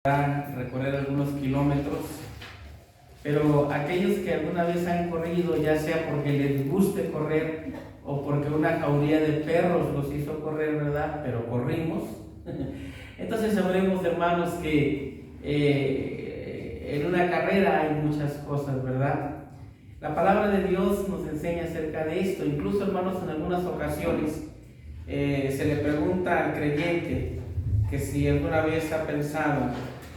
recorrer algunos kilómetros, pero aquellos que alguna vez han corrido, ya sea porque les guste correr o porque una jauría de perros los hizo correr, ¿verdad? Pero corrimos. Entonces sabremos, hermanos, que en una carrera hay muchas cosas, ¿verdad? La palabra de Dios nos enseña acerca de esto. Incluso, hermanos, en algunas ocasiones se le pregunta al creyente que si alguna vez ha pensado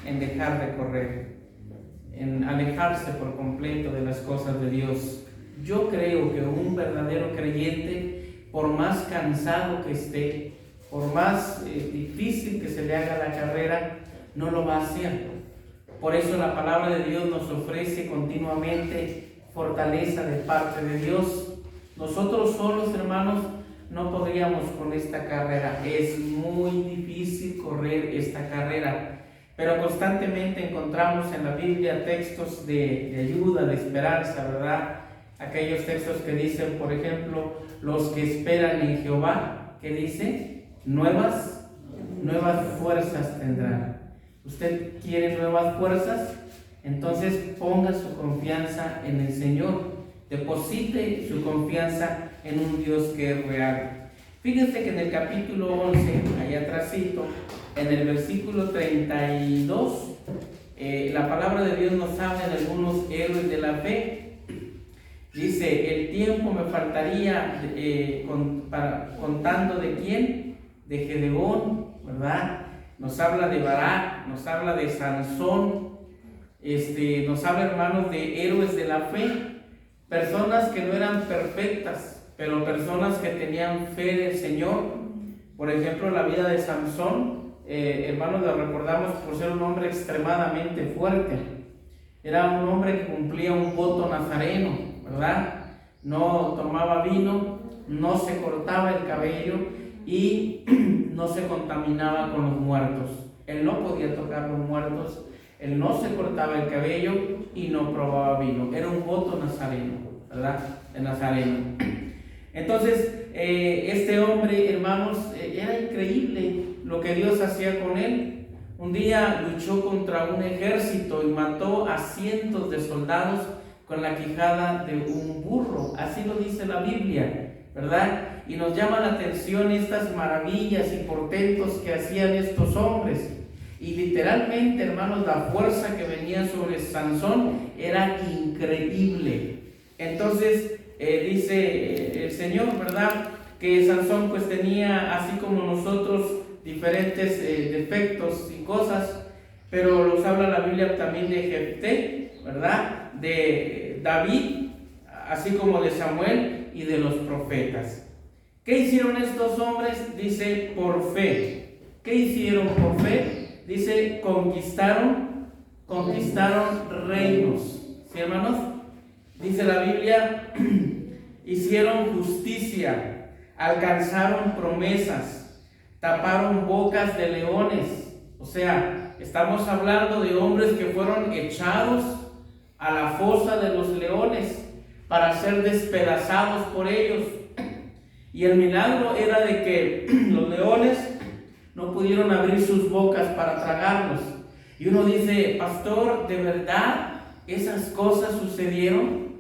en dejar de correr, en alejarse por completo de las cosas de Dios. Yo creo que un verdadero creyente, por más cansado que esté, por más difícil que se le haga la carrera, no lo va a hacer. Por eso la palabra de Dios nos ofrece continuamente fortaleza de parte de Dios. Nosotros solos, hermanos, no podríamos con esta carrera. Es muy difícil correr esta carrera, pero constantemente encontramos en la Biblia textos de ayuda, de esperanza, ¿verdad? Aquellos textos que dicen, por ejemplo, los que esperan en Jehová, ¿qué dice? Nuevas fuerzas tendrán. ¿Usted quiere nuevas fuerzas? Entonces ponga su confianza en el Señor. Deposite su confianza en un Dios que es real. Fíjense que en el capítulo 11, allá atrásito, en el versículo 32, la palabra de Dios nos habla de algunos héroes de la fe. Dice, el tiempo me faltaría contando de quién, de Gedeón, ¿verdad? Nos habla de Barak, nos habla de Sansón, nos habla, hermanos, de héroes de la fe. Personas que no eran perfectas, pero personas que tenían fe del Señor. Por ejemplo, la vida de Sansón, hermanos, lo recordamos por ser un hombre extremadamente fuerte. Era un hombre que cumplía un voto nazareno, ¿verdad? No tomaba vino, no se cortaba el cabello y no se contaminaba con los muertos. Él no podía tocar los muertos. Él no se cortaba el cabello y no probaba vino. Era un voto nazareno, ¿verdad? De nazareno. Entonces, este hombre, hermanos, era increíble lo que Dios hacía con él. Un día luchó contra un ejército y mató a cientos de soldados con la quijada de un burro. Así lo dice la Biblia, ¿verdad? Y nos llama la atención estas maravillas y portentos que hacían estos hombres. Y literalmente, hermanos, la fuerza que venía sobre Sansón era increíble. Entonces, dice el Señor, ¿verdad? Que Sansón pues tenía, así como nosotros, diferentes defectos y cosas, pero los habla la Biblia también de Jefté, ¿verdad? De David, así como de Samuel y de los profetas. ¿Qué hicieron estos hombres? Dice, por fe. ¿Qué hicieron por fe? Dice, conquistaron reinos. ¿Sí, hermanos? Dice la Biblia, hicieron justicia, alcanzaron promesas, taparon bocas de leones. O sea, estamos hablando de hombres que fueron echados a la fosa de los leones para ser despedazados por ellos. Y el milagro era de que los leones no pudieron abrir sus bocas para tragarlos. Y uno dice, pastor, ¿de verdad esas cosas sucedieron?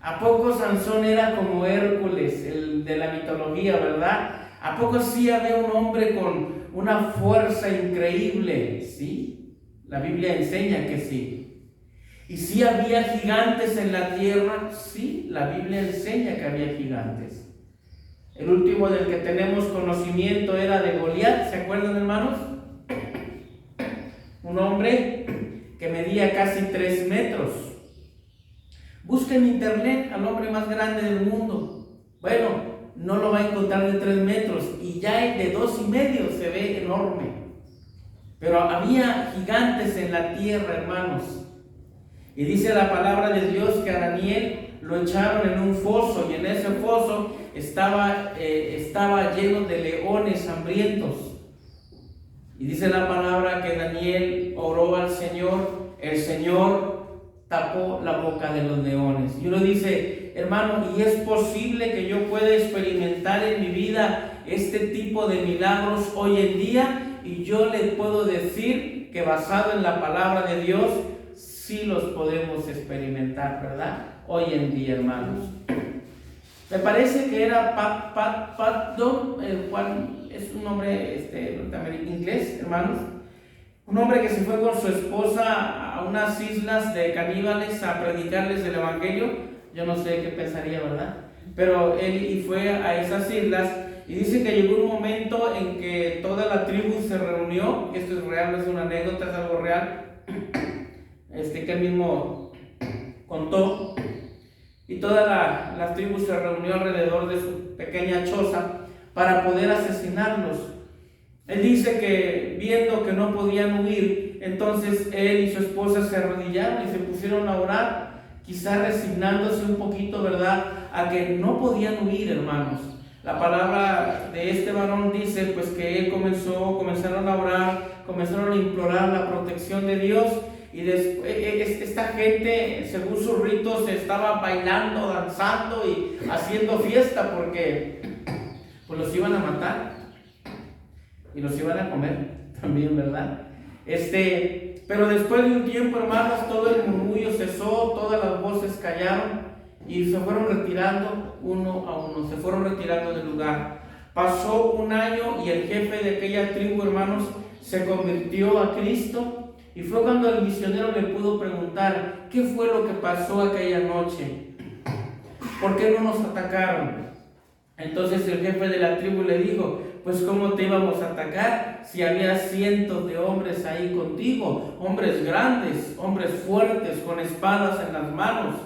¿A poco Sansón era como Hércules, el de la mitología, verdad? ¿A poco sí había un hombre con una fuerza increíble? Sí, la Biblia enseña que sí. ¿Y sí había gigantes en la tierra? Sí, la Biblia enseña que había gigantes. El último del que tenemos conocimiento era de Goliat, ¿se acuerdan, hermanos? Un hombre que medía casi 3 metros. Busca en internet al hombre más grande del mundo. Bueno, no lo va a encontrar de 3 metros y ya el de 2,5 se ve enorme. Pero había gigantes en la tierra, hermanos. Y dice la palabra de Dios que a Daniel lo echaron en un foso y en ese foso estaba lleno de leones hambrientos. Y dice la palabra que Daniel oró al Señor, el Señor tapó la boca de los leones. Y uno dice, hermano, ¿y es posible que yo pueda experimentar en mi vida este tipo de milagros hoy en día? Y yo le puedo decir que basado en la palabra de Dios, sí los podemos experimentar, ¿verdad? Hoy en día, hermanos. Me parece que era Pat Juan, es un nombre inglés, hermanos. Un hombre que se fue con su esposa a unas islas de caníbales a predicarles el evangelio. Yo no sé qué pensaría, ¿verdad? Pero él fue a esas islas y dice que llegó un momento en que toda la tribu se reunió. Esto es real, no es una anécdota, es algo real. Que él mismo contó. Y toda la tribu se reunió alrededor de su pequeña choza para poder asesinarlos. Él dice que viendo que no podían huir, entonces él y su esposa se arrodillaron y se pusieron a orar, quizá resignándose un poquito, ¿verdad?, a que no podían huir, hermanos. La palabra de este varón dice pues que él comenzaron a orar, comenzaron a implorar la protección de Dios. Y después, esta gente, según sus ritos, estaba bailando, danzando y haciendo fiesta porque pues los iban a matar y los iban a comer también, ¿verdad? Pero después de un tiempo, hermanos, todo el murmullo cesó, todas las voces callaron y se fueron retirando uno a uno, se fueron retirando del lugar. Pasó un año y el jefe de aquella tribu, hermanos, se convirtió a Cristo. Y fue cuando el misionero le pudo preguntar, ¿qué fue lo que pasó aquella noche? ¿Por qué no nos atacaron? Entonces el jefe de la tribu le dijo, pues ¿cómo te íbamos a atacar si había cientos de hombres ahí contigo? Hombres grandes, hombres fuertes, con espadas en las manos.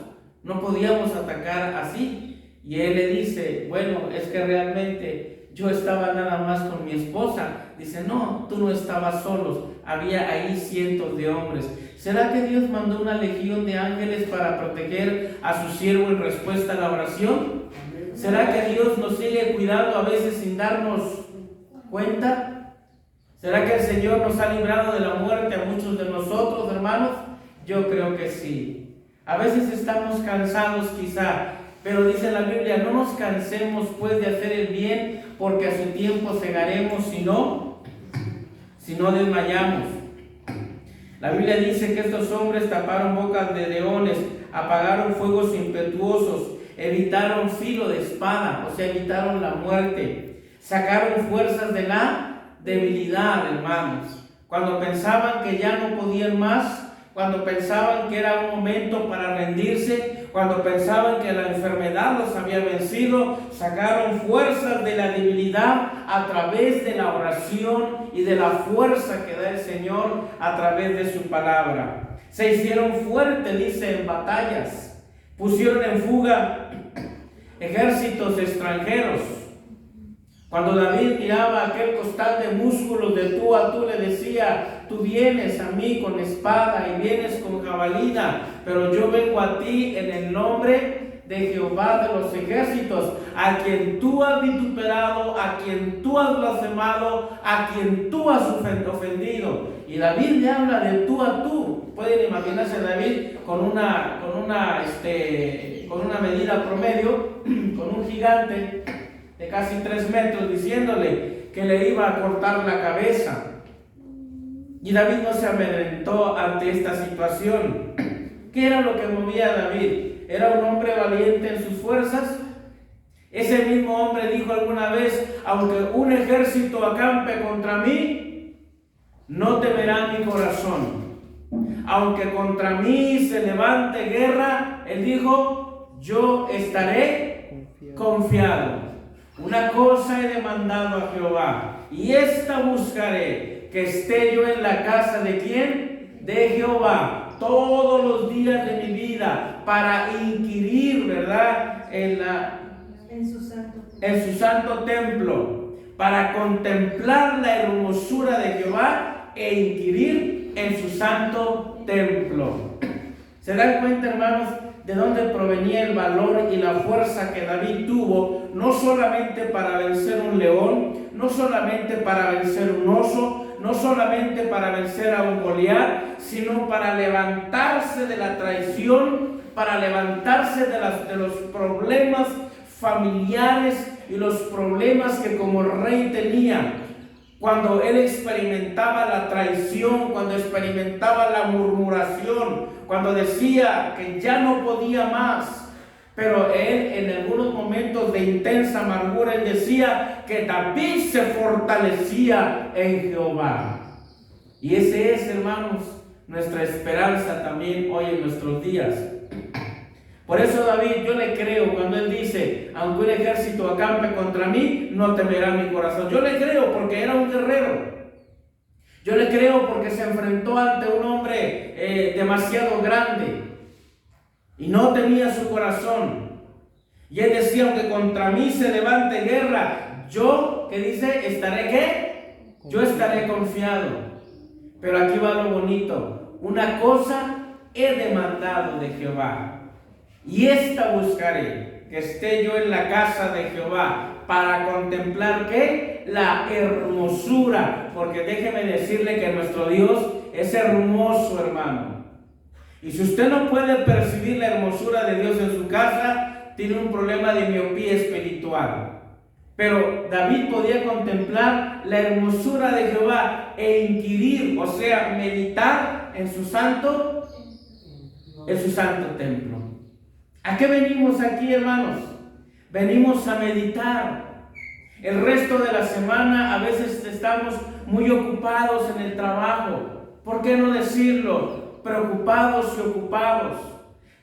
No podíamos atacar así. Y él le dice, bueno, es que realmente yo estaba nada más con mi esposa. Dice, no, tú no estabas solos, había ahí cientos de hombres. ¿Será que Dios mandó una legión de ángeles para proteger a su siervo en respuesta a la oración? ¿Será que Dios nos sigue cuidando a veces sin darnos cuenta? ¿Será que el Señor nos ha librado de la muerte a muchos de nosotros, hermanos? Yo creo que sí. A veces estamos cansados quizá, pero dice la Biblia, no nos cansemos pues de hacer el bien, porque a su tiempo segaremos si no desmayamos. La Biblia dice que estos hombres taparon bocas de leones, apagaron fuegos impetuosos, evitaron filo de espada, o sea, evitaron la muerte, sacaron fuerzas de la debilidad, hermanos. Cuando pensaban que ya no podían más, cuando pensaban que era un momento para rendirse, cuando pensaban que la enfermedad los había vencido, sacaron fuerzas de la debilidad a través de la oración y de la fuerza que da el Señor a través de su palabra. Se hicieron fuertes, dice, en batallas, pusieron en fuga ejércitos extranjeros. Cuando David miraba aquel costal de músculos de tú a tú, le decía, tú vienes a mí con espada y vienes con jabalina, pero yo vengo a ti en el nombre de Jehová de los ejércitos, a quien tú has vituperado, a quien tú has blasfemado, a quien tú has ofendido. Y David le habla de tú a tú. Pueden imaginarse a David con una medida promedio, con un gigante de casi 3 metros, diciéndole que le iba a cortar la cabeza. Y David no se amedrentó ante esta situación. ¿Qué era lo que movía a David? ¿Era un hombre valiente en sus fuerzas? Ese mismo hombre dijo alguna vez, aunque un ejército acampe contra mí, no temerá mi corazón. Aunque contra mí se levante guerra, él dijo, yo estaré confiado. Una cosa he demandado a Jehová, y esta buscaré, que esté yo en la casa de ¿quién? De Jehová, todos los días de mi vida, para inquirir, ¿verdad? En su santo templo, para contemplar la hermosura de Jehová e inquirir en su santo templo. ¿Se dan cuenta, hermanos, de dónde provenía el valor y la fuerza que David tuvo, no solamente para vencer un león, no solamente para vencer un oso, no solamente para vencer a un Goliat, sino para levantarse de la traición, para levantarse de los problemas familiares y los problemas que como rey tenía? cuando él experimentaba la traición, cuando experimentaba la murmuración, cuando decía que ya no podía más. Pero él, en algunos momentos de intensa amargura, él decía que David se fortalecía en Jehová. Y ese es, hermanos, nuestra esperanza también hoy en nuestros días. Por eso David, yo le creo cuando él dice, aunque un ejército acampe contra mí, no temerá mi corazón. Yo le creo porque era un guerrero. Yo le creo porque se enfrentó ante un hombre demasiado grande y no tenía su corazón. Y él decía, aunque contra mí se levante guerra, yo, ¿qué dice? ¿Estaré qué? Yo estaré confiado. Pero aquí va lo bonito. Una cosa he demandado de Jehová, y esta buscaré, que esté yo en la casa de Jehová, para contemplar ¿qué? La hermosura. Porque déjeme decirle que nuestro Dios es hermoso, hermano. Y si usted no puede percibir la hermosura de Dios en su casa, tiene un problema de miopía espiritual. Pero David podía contemplar la hermosura de Jehová e inquirir, o sea, meditar en su santo templo. ¿A qué venimos aquí, hermanos? Venimos a meditar. El resto de la semana a veces estamos muy ocupados en el trabajo. ¿Por qué no decirlo? Preocupados y ocupados.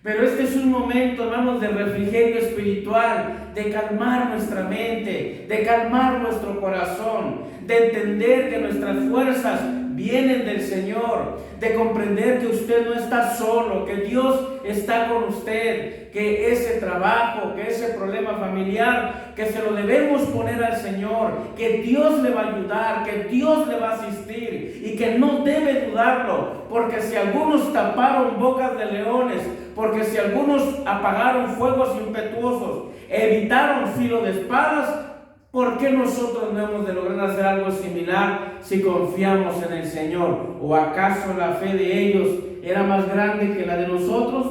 Pero este es un momento, hermanos, de refrigerio espiritual, de calmar nuestra mente, de calmar nuestro corazón, de entender que nuestras fuerzas vienen del Señor, de comprender que usted no está solo, que Dios está con usted, que ese trabajo, que ese problema familiar, que se lo debemos poner al Señor, que Dios le va a ayudar, que Dios le va a asistir y que no debe dudarlo, porque si algunos taparon bocas de leones, porque si algunos apagaron fuegos impetuosos, evitaron filo de espadas, ¿por qué nosotros no hemos de lograr hacer algo similar si confiamos en el Señor? ¿O acaso la fe de ellos era más grande que la de nosotros?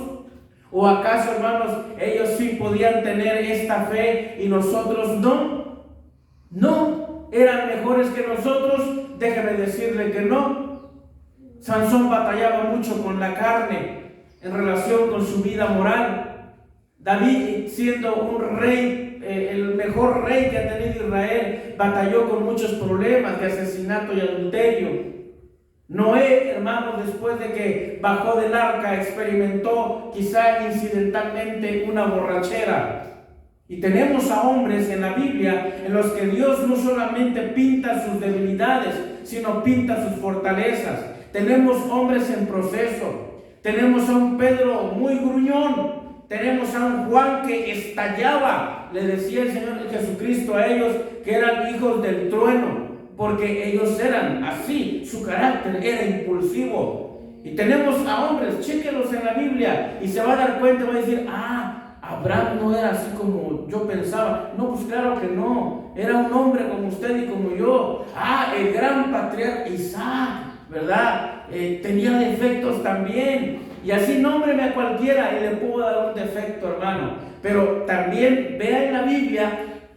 ¿O acaso, hermanos, ellos sí podían tener esta fe y nosotros no? No, eran mejores que nosotros. Déjeme decirle que no. Sansón batallaba mucho con la carne en relación con su vida moral. David, siendo un rey, el mejor rey que ha tenido Israel, batalló con muchos problemas de asesinato y adulterio. Noé, hermanos, después de que bajó del arca, experimentó quizá incidentalmente una borrachera. Y tenemos a hombres en la Biblia en los que Dios no solamente pinta sus debilidades, sino pinta sus fortalezas. Tenemos hombres en proceso. Tenemos a un Pedro muy gruñón. Tenemos a un Juan que estallaba. Le decía el Señor Jesucristo a ellos que eran hijos del trueno, porque ellos eran así, su carácter era impulsivo. Y tenemos a hombres, chéquelos en la Biblia y se va a dar cuenta, va a decir, Abraham no era así como yo pensaba. No, pues claro que no, era un hombre como usted y como yo. El gran patriarca Isaac, ¿verdad? Tenía defectos también. Y así nómbreme a cualquiera y le puedo dar un defecto, hermano. Pero también vea en la Biblia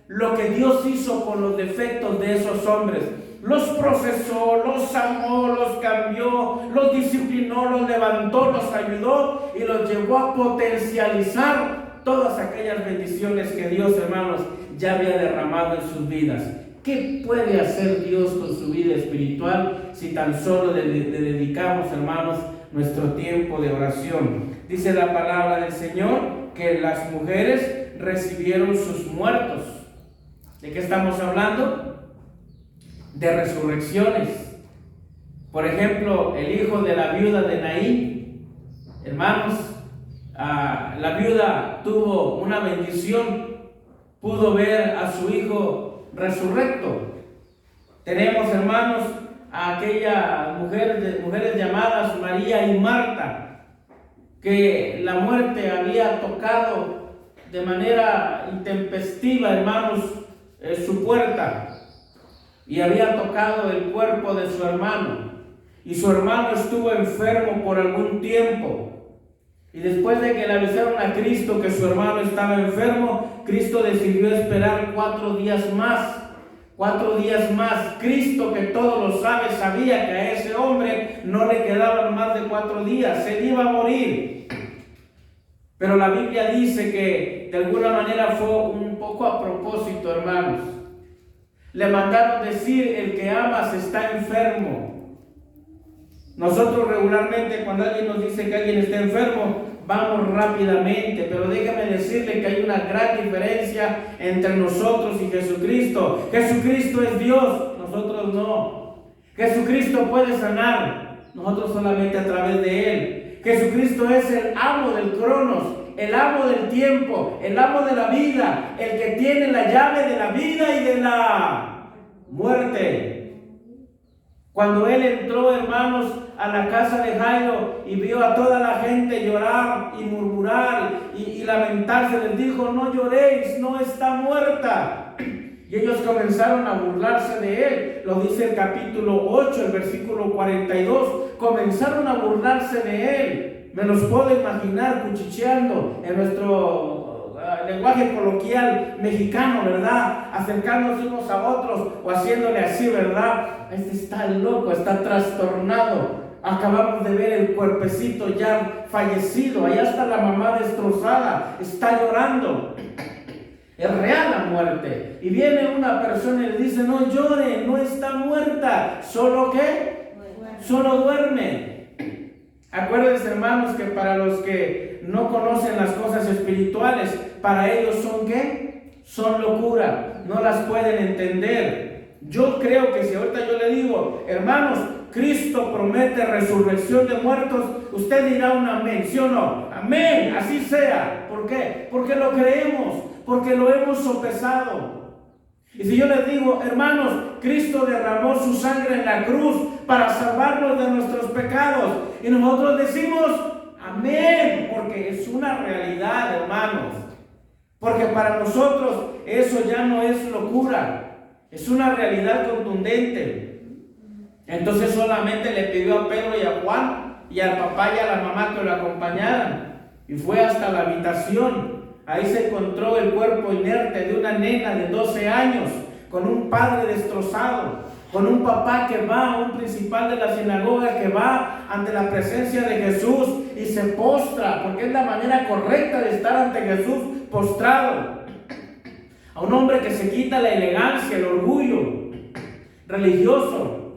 lo que Dios hizo con los defectos de esos hombres. Los procesó, los amó, los cambió, los disciplinó, los levantó, los ayudó y los llevó a potencializar todas aquellas bendiciones que Dios, hermanos, ya había derramado en sus vidas. ¿Qué puede hacer Dios con su vida espiritual si tan solo le dedicamos, hermanos, nuestro tiempo de oración? Dice la palabra del Señor que las mujeres recibieron sus muertos. ¿De qué estamos hablando? De resurrecciones. Por ejemplo, el hijo de la viuda de Naín. Hermanos, la viuda tuvo una bendición. Pudo ver a su hijo resurrecto. Tenemos, hermanos, a aquella mujeres llamadas María y Marta, que la muerte había tocado de manera intempestiva, hermanos, su puerta, y había tocado el cuerpo de su hermano, y su hermano estuvo enfermo por algún tiempo. Y después de que le avisaron a Cristo que su hermano estaba enfermo, Cristo decidió esperar 4 días más 4 días más. Cristo, que todo lo sabe, sabía que a ese hombre no le quedaban más de 4 días. Él iba a morir. Pero la Biblia dice que de alguna manera fue un poco a propósito, hermanos. Le mandaron decir: el que amas está enfermo. Nosotros regularmente, cuando alguien nos dice que alguien está enfermo, vamos rápidamente, pero déjame decirle que hay una gran diferencia entre nosotros y Jesucristo. Jesucristo es Dios, nosotros no. Jesucristo puede sanar, nosotros solamente a través de Él. Jesucristo es el amo del cronos, el amo del tiempo, el amo de la vida, el que tiene la llave de la vida y de la muerte. Cuando Él entró, hermanos, a la casa de Jairo y vio a toda la gente llorar y murmurar y lamentarse, les dijo: no lloréis, no está muerta. Y ellos comenzaron a burlarse de Él. Lo dice el capítulo 8, el versículo 42. Comenzaron a burlarse de Él. Me los puedo imaginar cuchicheando en nuestro lenguaje coloquial mexicano, ¿verdad? Acercándose unos a otros o haciéndole así, ¿verdad? Este está loco, está trastornado. Acabamos de ver el cuerpecito ya fallecido. Allá está la mamá destrozada, está llorando. Es real la muerte. Y viene una persona y le dice: no llore, no está muerta. ¿Solo qué? Solo duerme. Acuérdense, hermanos, que para los que no conocen las cosas espirituales, para ellos son ¿qué? Son locura. No las pueden entender. Yo creo que si ahorita yo le digo: hermanos, Cristo promete resurrección de muertos, usted dirá un amén, ¿sí o no? Amén, así sea. ¿Por qué? Porque lo creemos, porque lo hemos sopesado. Y si yo les digo: hermanos, Cristo derramó su sangre en la cruz para salvarnos de nuestros pecados, y nosotros decimos amén, porque es una realidad, hermanos. Porque para nosotros eso ya no es locura, es una realidad contundente. Entonces solamente le pidió a Pedro y a Juan y al papá y a la mamá que lo acompañaran, y fue hasta la habitación. Ahí se encontró el cuerpo inerte de una nena de 12 años, con un padre destrozado, con un papá que va, un principal de la sinagoga que va ante la presencia de Jesús y se postra, porque es la manera correcta de estar ante Jesús, postrado. A un hombre que se quita la elegancia, el orgullo religioso,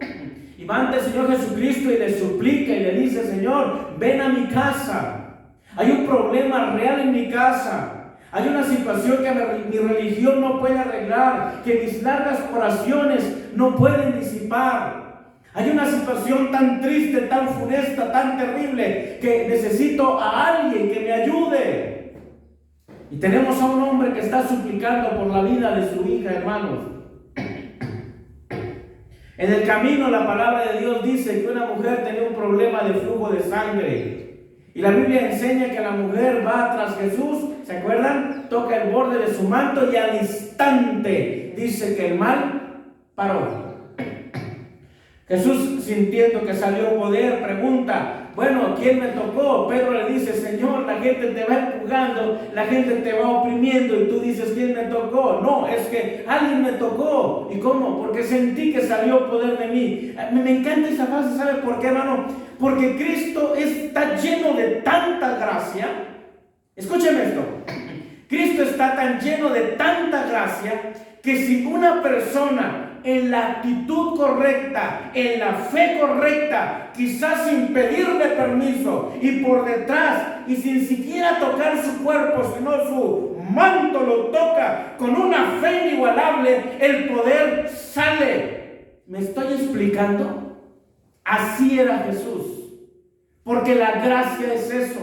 y va ante el Señor Jesucristo y le suplica y le dice: Señor, ven a mi casa. Hay un problema real en mi casa. Hay una situación que mi religión no puede arreglar, que mis largas oraciones no pueden disipar. Hay una situación tan triste, tan funesta, tan terrible, que necesito a alguien que me ayude. Y tenemos a un hombre que está suplicando por la vida de su hija, hermanos. En el camino, la palabra de Dios dice que una mujer tenía un problema de flujo de sangre. Y la Biblia enseña que la mujer va tras Jesús, ¿se acuerdan? Toca el borde de su manto y al instante dice que el mal paró. Jesús, sintiendo que salió poder, pregunta: bueno, ¿quién me tocó? Pedro le dice: Señor, la gente te va empujando, la gente te va oprimiendo y tú dices: ¿quién me tocó? No, es que alguien me tocó. ¿Y cómo? Porque sentí que salió poder de mí. Me encanta esa frase, ¿sabe por qué, hermano? Porque Cristo está lleno de tanta gracia. Escúcheme esto. Cristo está tan lleno de tanta gracia que si una persona en la actitud correcta, en la fe correcta, quizás sin pedirle permiso y por detrás y sin siquiera tocar su cuerpo, sino su manto lo toca con una fe inigualable, el poder sale. ¿Me estoy explicando? Así era Jesús, porque la gracia es eso,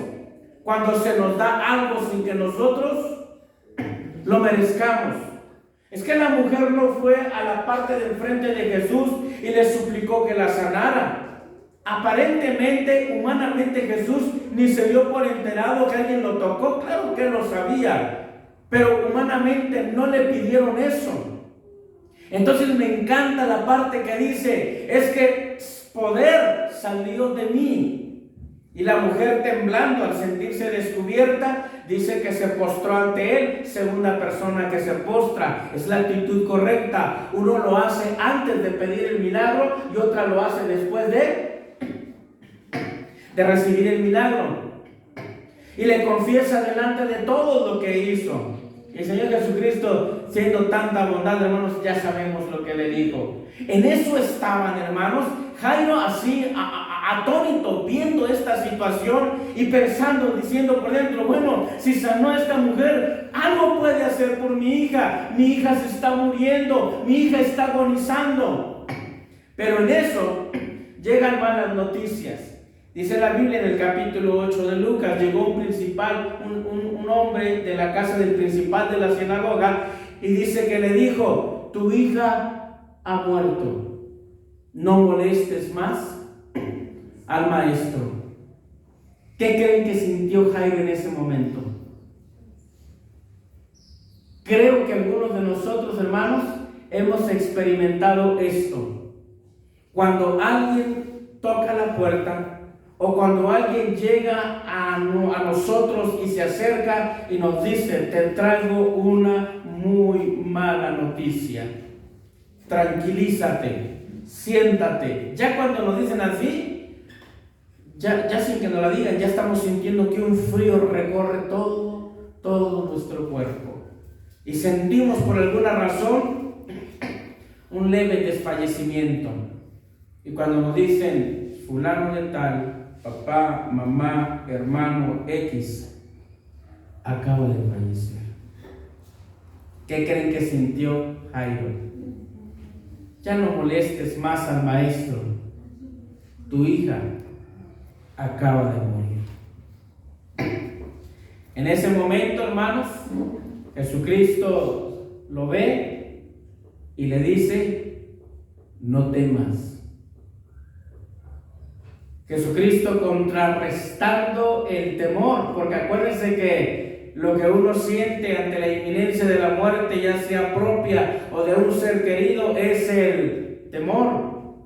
cuando se nos da algo sin que nosotros lo merezcamos. Es que la mujer no fue a la parte del frente de Jesús y le suplicó que la sanara. Aparentemente, humanamente, Jesús ni se dio por enterado que alguien lo tocó. Claro que lo sabía, pero humanamente no le pidieron eso. Entonces me encanta la parte que dice: es que poder salió de mí. Y la mujer, temblando al sentirse descubierta, dice que se postró ante él. Segunda persona que se postra, es la actitud correcta. Uno lo hace antes de pedir el milagro y otra lo hace después de recibir el milagro. Y le confiesa delante de todo lo que hizo. Y el Señor Jesucristo, siendo tanta bondad, hermanos, ya sabemos lo que le dijo. En eso estaban, hermanos, Jairo así atónito, viendo esta situación y pensando, diciendo por dentro: bueno, si sanó a esta mujer, algo puede hacer por mi hija se está muriendo, mi hija está agonizando. Pero en eso llegan malas noticias. Dice la Biblia en el capítulo 8 de Lucas: llegó un principal, un hombre de la casa del principal de la sinagoga, y dice que le dijo: tu hija ha muerto, no molestes más al maestro. ¿Qué creen que sintió Jairo en ese momento? Creo que algunos de nosotros, hermanos, hemos experimentado esto. Cuando alguien toca la puerta, o cuando alguien llega a nosotros y se acerca y nos dice: te traigo una muy mala noticia, tranquilízate, siéntate. Ya cuando nos dicen así, ya sin que nos la digan, ya estamos sintiendo que un frío recorre todo nuestro cuerpo. Y sentimos por alguna razón un leve desfallecimiento. Y cuando nos dicen fulano de tal, papá, mamá, hermano X, acaba de fallecer, ¿qué creen que sintió Jairo? Ya no molestes más al maestro, tu hija acaba de morir. En ese momento, hermanos, Jesucristo lo ve y le dice: no temas. Jesucristo contrarrestando el temor, porque acuérdense que lo que uno siente ante la inminencia de la muerte, ya sea propia o de un ser querido, es el temor.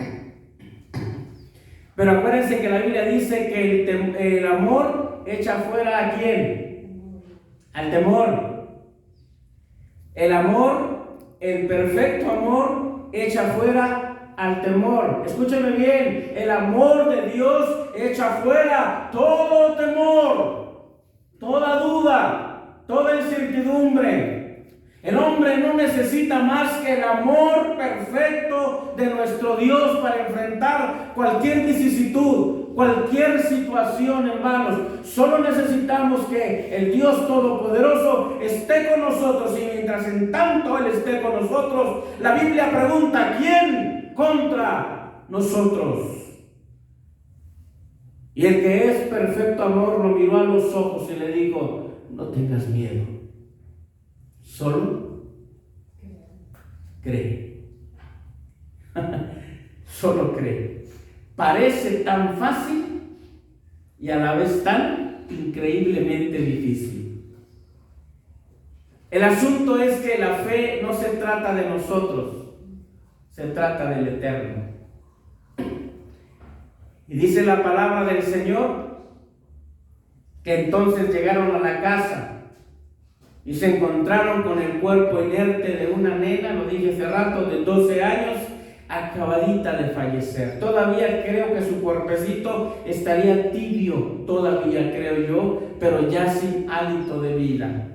Pero acuérdense que la Biblia dice que el amor echa fuera ¿a quién? Al temor. El amor, el perfecto amor, echa fuera al temor. Escúcheme bien: el amor de Dios echa fuera todo temor, toda duda, toda incertidumbre. El hombre no necesita más que el amor perfecto de nuestro Dios para enfrentar cualquier vicisitud, cualquier situación, hermanos. Solo necesitamos que el Dios Todopoderoso esté con nosotros, y mientras en tanto Él esté con nosotros, la Biblia pregunta: ¿quién contra nosotros? Y el que es perfecto amor lo miró a los ojos y le dijo: no tengas miedo, solo cree. Solo cree. Parece tan fácil y a la vez tan increíblemente difícil. El asunto es que la fe no se trata de nosotros, se trata del Eterno. Y dice la palabra del Señor que entonces llegaron a la casa y se encontraron con el cuerpo inerte de una nena, lo dije hace rato, de 12 años, acabadita de fallecer. Todavía creo que su cuerpecito estaría tibio, todavía creo yo, pero ya sin hálito de vida.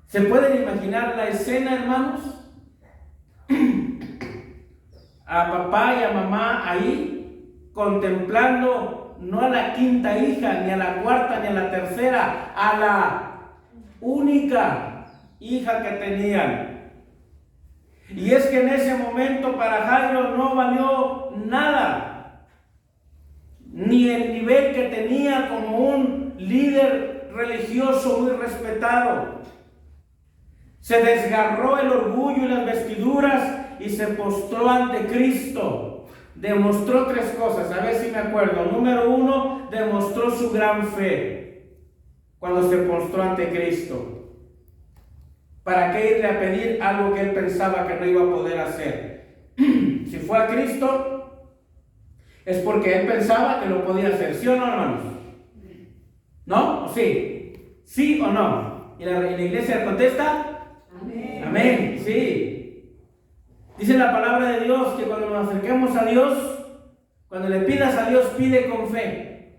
¿Se pueden imaginar la escena, hermanos? A papá y a mamá ahí contemplando no a la quinta hija, ni a la cuarta, ni a la tercera, a la única hija que tenían. Y es que en ese momento para Jairo no valió nada, ni el nivel que tenía como un líder religioso muy respetado. Se desgarró el orgullo y las vestiduras y se postró ante Cristo. Demostró tres cosas, a ver si me acuerdo. Número 1, demostró su gran fe cuando se postró ante Cristo. ¿Para qué irle a pedir algo que él pensaba que no iba a poder hacer? Si fue a Cristo, es porque él pensaba que lo podía hacer. ¿Sí o no, hermanos? ¿No? ¿O sí? ¿Sí o no? Y la iglesia contesta: amén. Amén, sí. Dice la palabra de Dios que cuando nos acerquemos a Dios, cuando le pidas a Dios, pide con fe,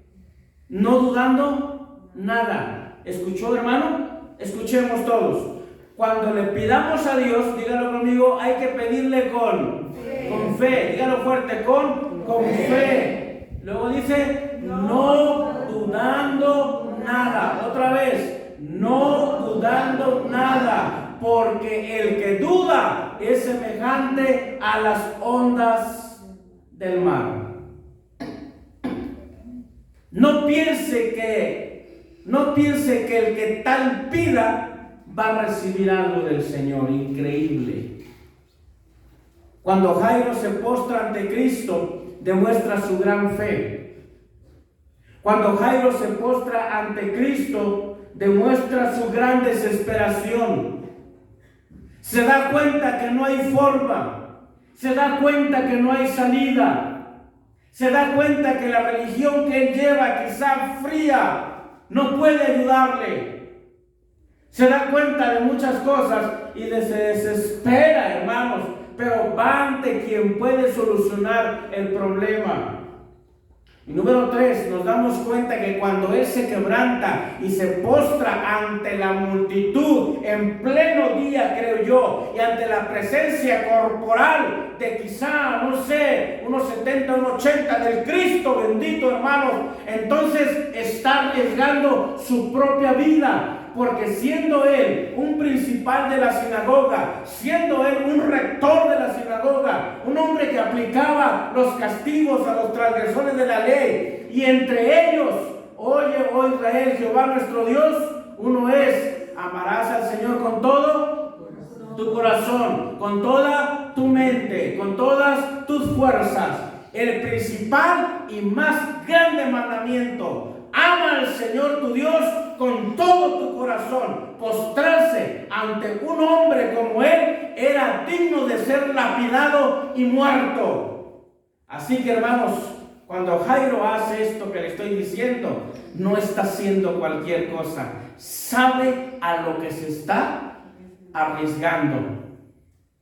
no dudando nada. ¿Escuchó, hermano? Escuchemos todos. Cuando le pidamos a Dios, dígalo conmigo, hay que pedirle con fe. Dígalo fuerte, con fe. Luego dice, no dudando nada. Otra vez, no dudando nada. Porque el que duda es semejante a las ondas del mar. No piense que el que tal pida va a recibir algo del Señor. Increíble. Cuando Jairo se postra ante Cristo, demuestra su gran fe. Cuando Jairo se postra ante Cristo, demuestra su gran desesperación. Se da cuenta que no hay forma. Se da cuenta que no hay salida. Se da cuenta que la religión que él lleva, quizá fría, no puede ayudarle. Se da cuenta de muchas cosas y se desespera, hermanos, pero va ante quien puede solucionar el problema. Y número 3, nos damos cuenta que cuando él se quebranta y se postra ante la multitud en pleno día, creo yo, y ante la presencia corporal de quizá, no sé, unos 70, unos 80 del Cristo bendito, hermanos, entonces está arriesgando su propia vida. Porque siendo él un principal de la sinagoga, siendo él un rector de la sinagoga, un hombre que aplicaba los castigos a los transgresores de la ley, y entre ellos, oye, oh Israel, Jehová nuestro Dios, uno es: amarás al Señor con todo tu corazón, con toda tu mente, con todas tus fuerzas. El principal y más grande mandamiento: ama al Señor tu Dios con todo tu corazón. Postrarse ante un hombre como él era digno de ser lapidado y muerto. Así que, hermanos, cuando Jairo hace esto que le estoy diciendo, no está haciendo cualquier cosa. Sabe a lo que se está arriesgando.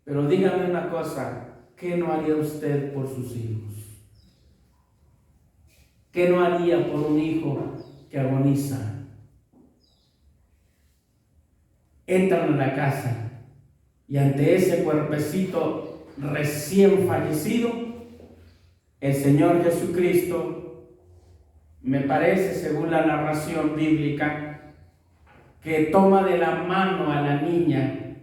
Pero dígame una cosa: ¿qué no haría usted por sus hijos? ¿Qué no haría por un hijo que agoniza? Entran a la casa y ante ese cuerpecito recién fallecido, el Señor Jesucristo, me parece, según la narración bíblica, que toma de la mano a la niña.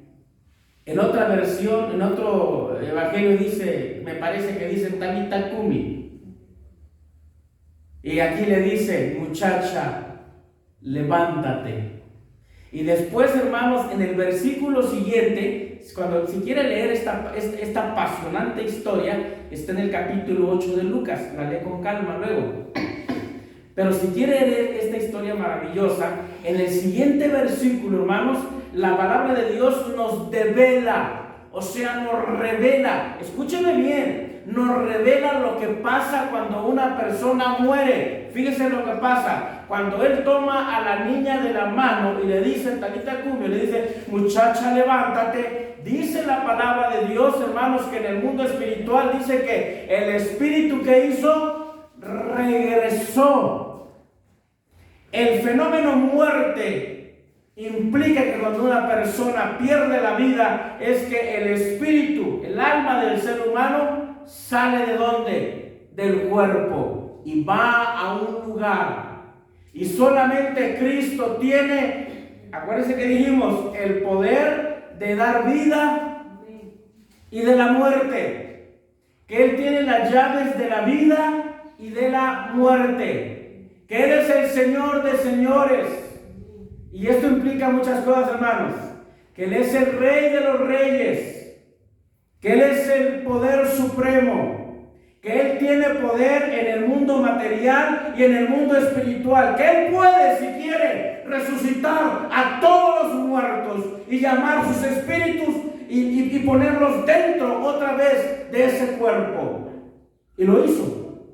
En otra versión, en otro evangelio dice, me parece que dice Talita Kumi. Y aquí le dice: muchacha, levántate. Y después, hermanos, en el versículo siguiente, si quiere leer esta apasionante historia, está en el capítulo 8 de Lucas. La lee con calma luego. Pero si quiere leer esta historia maravillosa, en el siguiente versículo, hermanos, la palabra de Dios nos devela, o sea, nos revela. Escúcheme bien. Nos revela lo que pasa cuando una persona muere. Fíjese lo que pasa. Cuando él toma a la niña de la mano y le dice, Talita Kumi, le dice: muchacha, levántate. Dice la palabra de Dios, hermanos, que en el mundo espiritual dice que el espíritu que hizo regresó. El fenómeno muerte implica que cuando una persona pierde la vida, es que el espíritu, el alma del ser humano, sale ¿de dónde? Del cuerpo, y va a un lugar. Y solamente Cristo tiene, acuérdense que dijimos, el poder de dar vida y de la muerte. Que Él tiene las llaves de la vida y de la muerte. Que Él es el Señor de señores. Y esto implica muchas cosas, hermanos. Que Él es el Rey de los reyes. Que Él es el poder supremo, que Él tiene poder en el mundo material y en el mundo espiritual, que Él puede, si quiere, resucitar a todos los muertos y llamar sus espíritus y ponerlos dentro otra vez de ese cuerpo. Y lo hizo.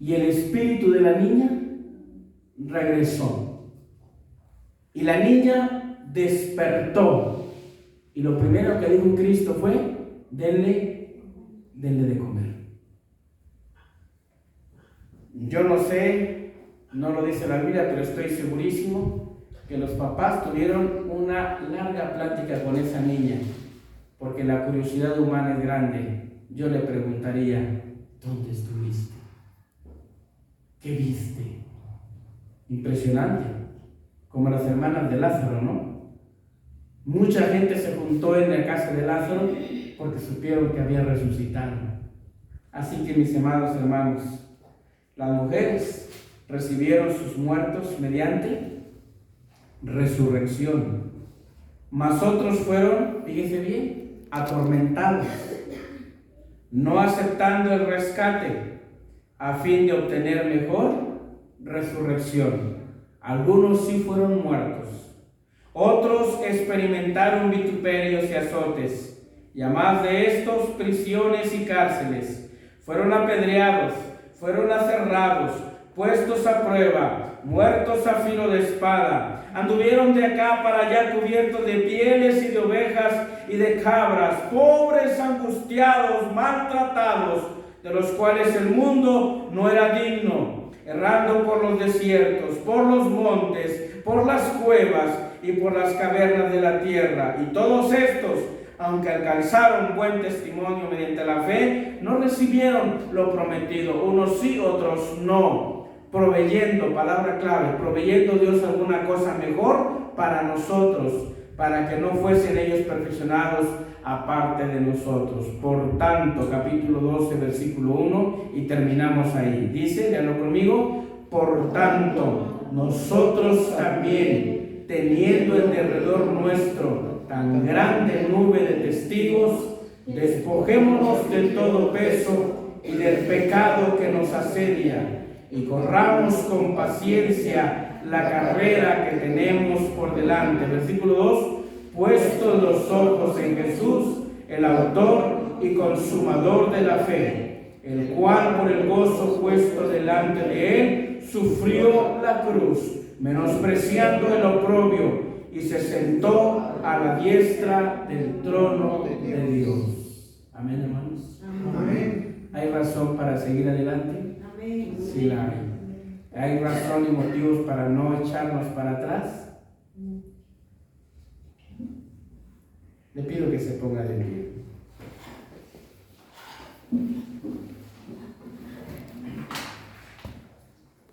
y el espíritu de la niña regresó. Y la niña despertó. Y lo primero que dijo Cristo fue: denle de comer. Yo no sé, no lo dice la Biblia, pero estoy segurísimo que los papás tuvieron una larga plática con esa niña, porque la curiosidad humana es grande. Yo le preguntaría: ¿dónde estuviste? ¿Qué viste? Impresionante, como las hermanas de Lázaro, ¿no? Mucha gente se juntó en la casa de Lázaro porque supieron que había resucitado. Así que, mis amados hermanos, las mujeres recibieron sus muertos mediante resurrección, mas otros fueron, fíjense bien, atormentados, no aceptando el rescate a fin de obtener mejor resurrección. Algunos sí fueron muertos, otros experimentaron vituperios y azotes, y a más de estos, prisiones y cárceles. Fueron apedreados, fueron aserrados, puestos a prueba, muertos a filo de espada. Anduvieron de acá para allá cubiertos de pieles y de ovejas y de cabras, pobres, angustiados, maltratados, de los cuales el mundo no era digno, errando por los desiertos, por los montes, por las cuevas y por las cavernas de la tierra. Y todos estos, aunque alcanzaron buen testimonio mediante la fe, no recibieron lo prometido, unos sí, otros no, proveyendo, palabra clave, proveyendo Dios alguna cosa mejor para nosotros, para que no fuesen ellos perfeccionados aparte de nosotros. Por tanto, capítulo 12, versículo 1, y terminamos ahí. Dice, léalo conmigo: por tanto, nosotros también, teniendo en derredor nuestro tan grande nube de testigos, despojémonos de todo peso y del pecado que nos asedia, y corramos con paciencia la carrera que tenemos por delante. Versículo 2: puestos los ojos en Jesús, el autor y consumador de la fe, el cual por el gozo puesto delante de él sufrió la cruz, menospreciando el oprobio, y se sentó a la diestra del trono de Dios. Amén, hermanos. Amén. ¿Hay razón para seguir adelante? Amén. Sí la hay. ¿Hay razón y motivos para no echarnos para atrás? Le pido que se ponga de pie.